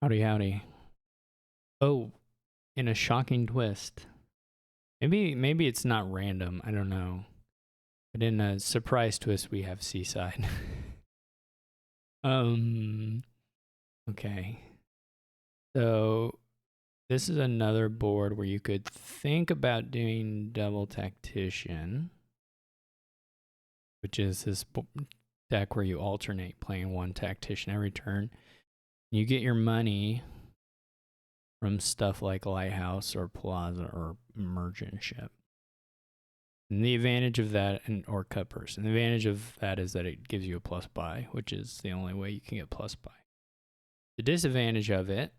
Howdy, howdy. Oh, in a shocking twist. Maybe it's not random. I don't know. But in a surprise twist, we have Seaside. um. Okay. So this is another board where you could think about doing double tactician, which is this deck where you alternate playing one tactician every turn. You get your money from stuff like Lighthouse or Plaza or Merchant Ship. And the advantage of that, or cut person, the advantage of that is that it gives you a plus buy, which is the only way you can get plus buy. The disadvantage of it,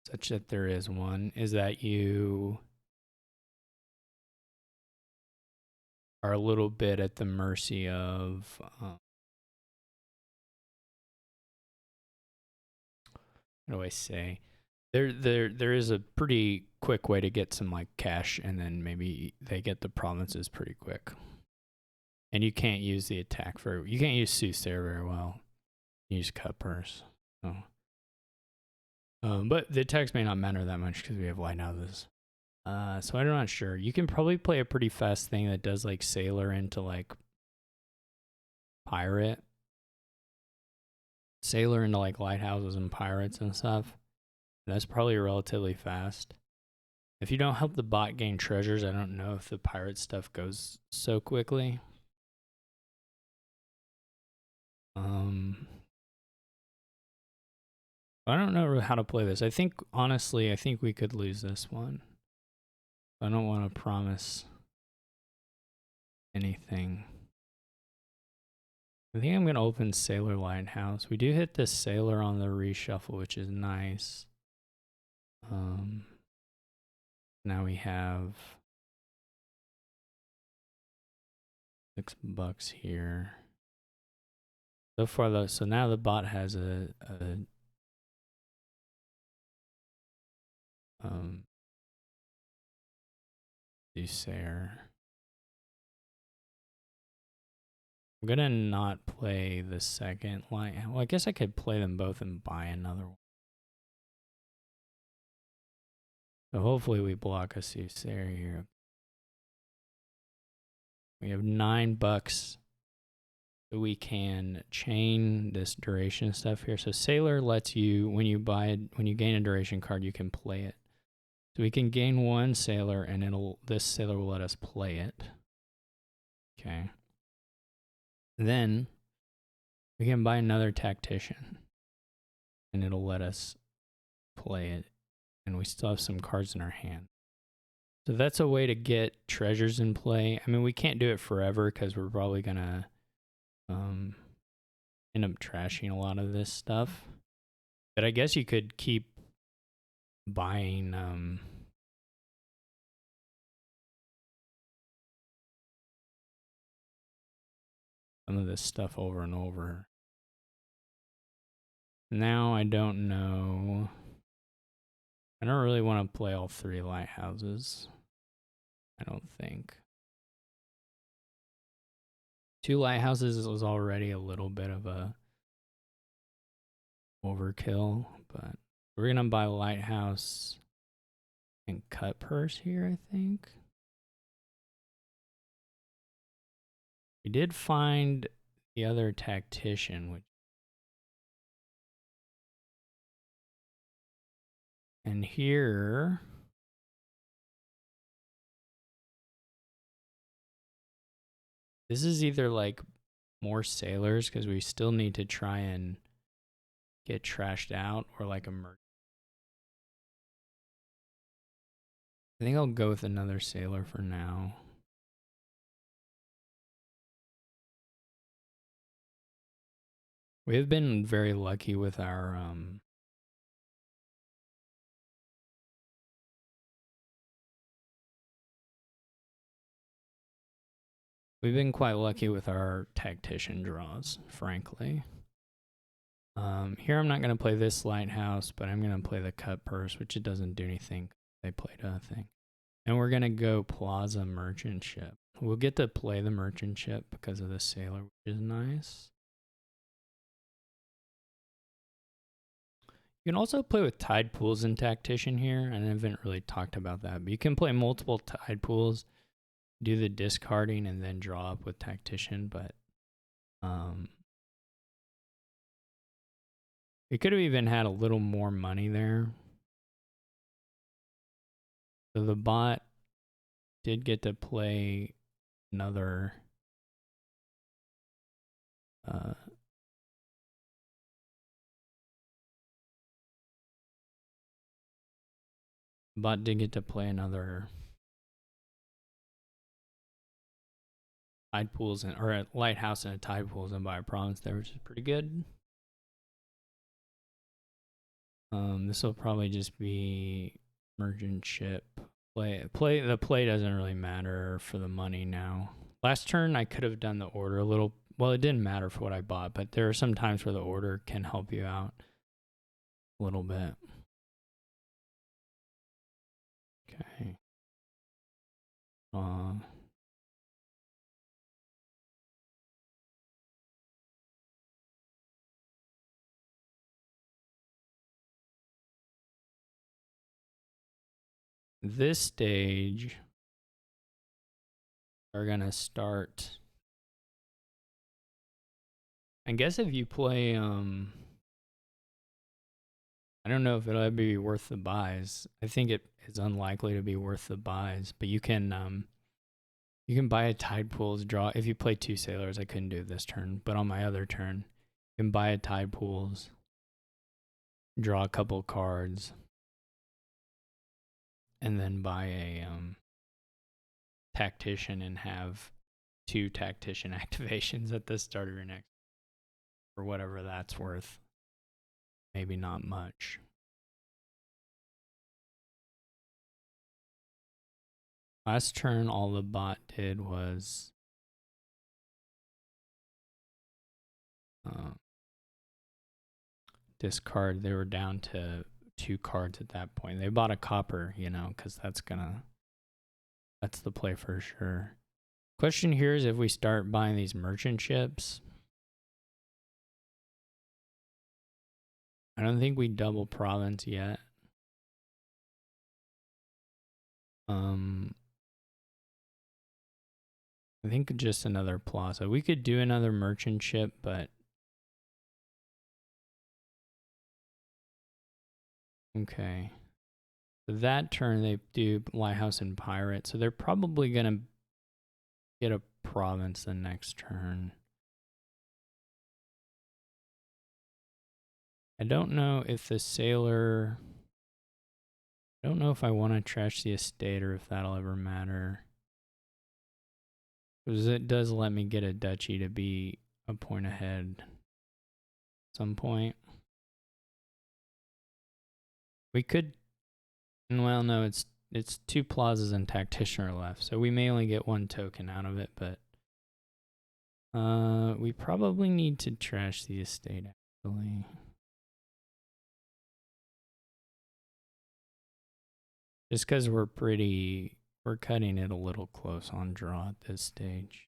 such that there is one, is that you are a little bit at the mercy of what do I say? There is a pretty quick way to get some like cash, and then maybe they get the provinces pretty quick. And you can't use the attack you can't use Soothsayer very well. You use cut purse. So. But the attacks may not matter that much because we have lighthouses. So I'm not sure. You can probably play a pretty fast thing that does like sailor into like pirate. Sailor into like lighthouses and pirates and stuff. That's probably relatively fast. If you don't help the bot gain treasures, I don't know if the pirate stuff goes so quickly. I don't know how to play this. Honestly, I think we could lose this one. I don't want to promise anything. I think I'm going to open Sailor Lighthouse. We do hit this Sailor on the reshuffle, which is nice. Now we have $6 here. So far, though, so now the bot has a Soothsayer. I'm gonna not play the second line. Well, I guess I could play them both and buy another one. So hopefully we block a Soothsayer here. We have $9. So we can chain this duration stuff here. So Sailor lets you, when you gain a duration card, you can play it. So we can gain one Sailor, and this Sailor will let us play it. Okay. Then we can buy another Tactician, and it'll let us play it. And we still have some cards in our hand. So that's a way to get treasures in play. I mean, we can't do it forever because we're probably gonna end up trashing a lot of this stuff. But I guess you could keep buying some of this stuff over and over. Now I don't know. I don't really want to play all 3 lighthouses. I don't think. 2 lighthouses was already a little bit of a overkill, but we're gonna buy lighthouse and cut purse here, I think. We did find the other tactician, which and here this is either like more sailors because we still need to try and get trashed out, or like a merchant. I think I'll go with another sailor for now. We have been very lucky with our we've been quite lucky with our tactician draws, frankly. Here I'm not going to play this lighthouse, but I'm going to play the cut purse, which it doesn't do anything. They played a thing. And we're going to go Plaza Merchant Ship. We'll get to play the Merchant Ship because of the sailor, which is nice. You can also play with tide pools in Tactician here. I haven't really talked about that, but you can play multiple tide pools, do the discarding, and then draw up with Tactician. But we could have even had a little more money there. So the bot did get to play another bot did get to play another tide pools or a lighthouse and a tide pools and buy a province there, which is pretty good. This will probably just be merchant ship. The play doesn't really matter for the money now. Last turn I could have done the order a little. Well, it didn't matter for what I bought, but there are some times where the order can help you out a little bit. Okay. This stage, we're gonna start. I guess if you play, I don't know if it'll ever be worth the buys. I think it is unlikely to be worth the buys, but you can buy a tide pools draw. If you play 2 sailors, I couldn't do it this turn, but on my other turn, you can buy a tide pools, draw a couple cards, and then buy a tactician and have 2 tactician activations at the start of your next, or whatever that's worth. Maybe not much. Last turn, all the bot did was discard. They were down to 2 cards at that point. They bought a copper, because that's the play for sure. Question here is if we start buying these merchant ships. I don't think we double province yet. I think just another plaza. We could do another merchant ship, but okay. So that turn they do lighthouse and pirate, so they're probably gonna get a province the next turn. I don't know if the sailor. I don't know if I want to trash the estate or if that'll ever matter. Because it does let me get a duchy to be a point ahead at some point. We could. Well, no, it's 2 plazas and tactician are left, so we may only get 1 token out of it, but we probably need to trash the estate actually. Just because we're cutting it a little close on draw at this stage.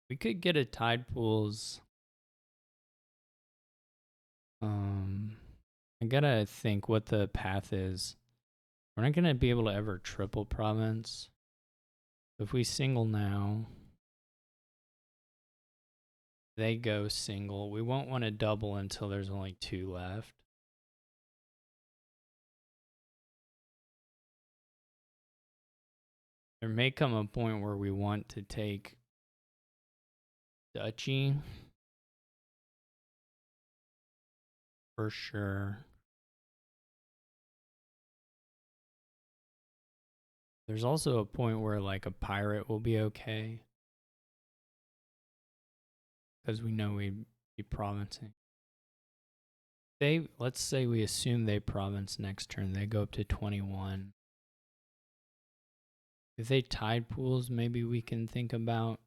We could get a tide pools. I gotta think what the path is. We're not gonna be able to ever triple province. If we single now, they go single. We won't want to double until there's only 2 left. There may come a point where we want to take duchy. For sure. There's also a point where like a pirate will be okay. Because we know we'd be provincing. Let's say we assume they province next turn. They go up to 21. If they tide pools, maybe we can think about.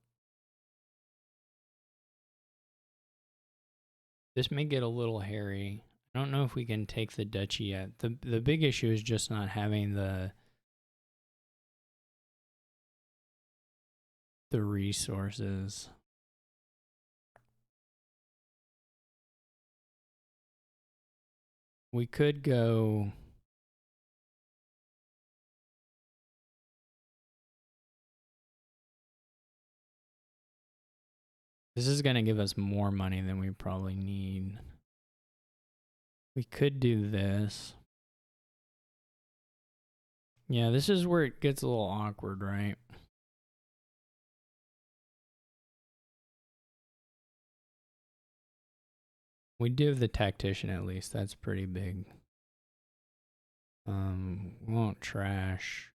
This may get a little hairy. I don't know if we can take the duchy yet. The big issue is just not having the resources. We could go. This is going to give us more money than we probably need. We could do this. Yeah, this is where it gets a little awkward, right? We do have the tactician at least. That's pretty big. We won't trash.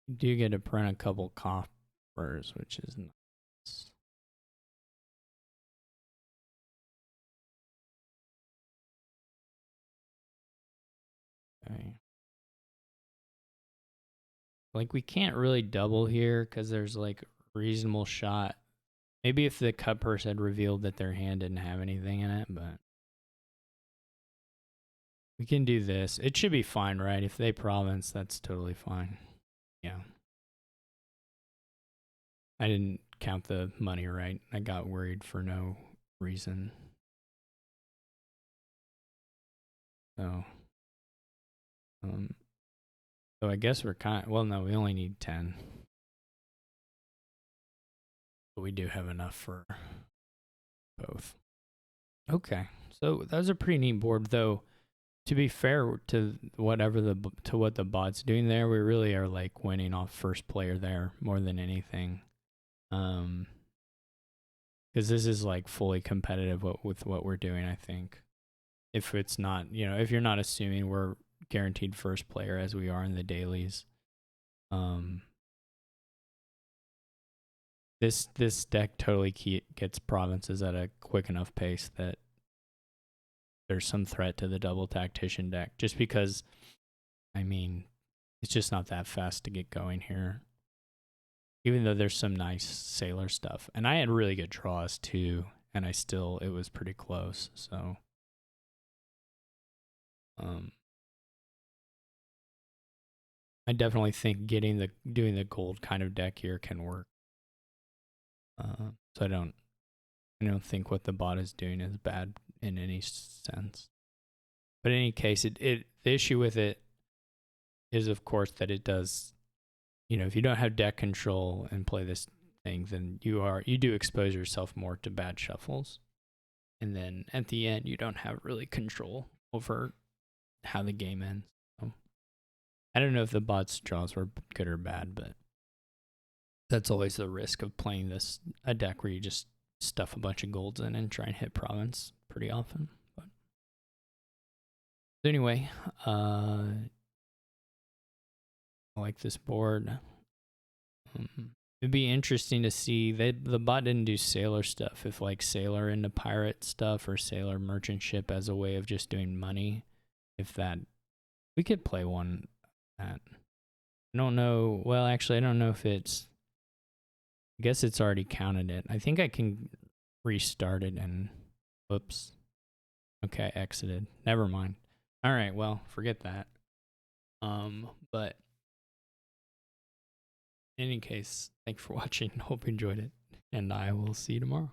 You do get to print a couple coffers, which is nice. Okay. Like we can't really double here because there's like reasonable shot. Maybe if the cut purse had revealed that their hand didn't have anything in it, but we can do this. It should be fine, right? If they province, that's totally fine. Yeah. I didn't count the money right. I got worried for no reason. So, so I guess we're well, no, we only need 10. But we do have enough for both. Okay. So that was a pretty neat board, though. To be fair to what the bot's doing there, we really are like winning off first player there more than anything. Because this is like fully competitive with what we're doing. I think if it's not, if you're not assuming we're guaranteed first player as we are in the dailies, this deck totally gets provinces at a quick enough pace that there's some threat to the double tactician deck, just because, I mean, it's just not that fast to get going here. Even though there's some nice sailor stuff. And I had really good draws too, and it was pretty close, so. I definitely think doing the gold kind of deck here can work. So I don't think what the bot is doing is bad in any sense. But in any case, the issue with it is, of course, that it does, if you don't have deck control and play this thing, then you do expose yourself more to bad shuffles. And then at the end, you don't have really control over how the game ends. So, I don't know if the bot's draws were good or bad, but that's always the risk of playing a deck where you just stuff a bunch of golds in and try and hit province pretty often. But anyway, I like this board. It'd be interesting to see. The bot didn't do sailor stuff. If like sailor into pirate stuff or sailor merchant ship as a way of just doing money, we could play one that. I don't know. Well, actually, I don't know if it's. I guess it's already counted it. I think I can restart it and. Whoops. Okay, exited. Never mind. All right. Well, forget that. But in any case, thanks for watching. Hope you enjoyed it, and I will see you tomorrow.